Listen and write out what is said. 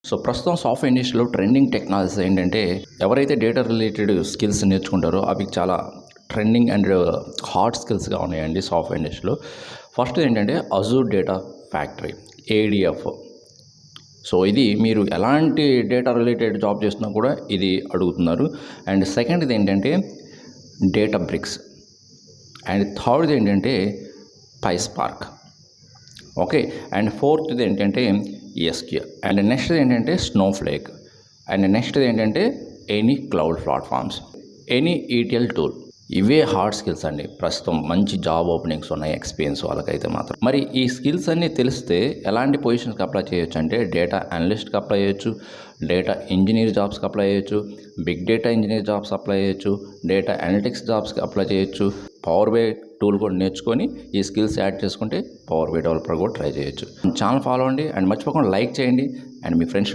So ప్రస్తుతం software ఇండస్ట్రీలో trending technologies ఏంటంటే ఎవరైతే డేటా రిలేటెడ్ స్కిల్స్ నేర్చుకుంటారో అవి చాలా ట్రెండింగ్ అండ్ హార్డ్ స్కిల్స్గా ఉన్నాయండి సాఫ్ట్వేర్ ఇండస్ట్రీలో. ఫస్ట్ ఏంటంటే Azure data factory, ADF. So ఇది మీరు ఎలాంటి డేటా రిలేటెడ్ జాబ్ చేస్తున్నా కూడా ఇది అడుగుతున్నారు. అండ్ సెకండ్ది ఏంటంటే డేటా బ్రిక్స్. అండ్ థర్డ్ది ఏంటంటే పైస్పార్క్. ఓకే. అండ్ ఫోర్త్ది ఏంటంటే ఎస్క్యూఎల్. అండ్ నెక్స్ట్ది ఏంటంటే స్నోఫ్లేక్. అండ్ నెక్స్ట్ది ఏంటంటే any cloud platforms, any ETL tool. ఇవే హార్డ్ స్కిల్స్ అండి. ప్రస్తుతం మంచి జాబ్ ఓపెనింగ్స్ ఉన్నాయి ఎక్స్పీరియన్స్ వాళ్ళకైతే మాత్రం. మరి ఈ స్కిల్స్ అన్నీ తెలిస్తే ఎలాంటి పొజిషన్స్కి అప్లై చేయొచ్చు అంటే డేటా అనలిస్ట్కి అప్లై చేయొచ్చు, డేటా ఇంజనీర్ జాబ్స్కి అప్లై చేయొచ్చు, big data engineer jobs apply చేయొచ్చు, డేటా అనలిటిక్స్ జాబ్స్కి అప్లై చేయొచ్చు. పవర్ బై టూల్ కూడా నేర్చుకొని ఈ స్కిల్స్ యాడ్ చేసుకుంటే పవర్ బై డెవలపర్ కూడా ట్రై చేయొచ్చు. ఛానల్ ఫాలో అవ్వండి అండ్ మర్చిపోకుండా లైక్ చేయండి అండ్ మీ ఫ్రెండ్స్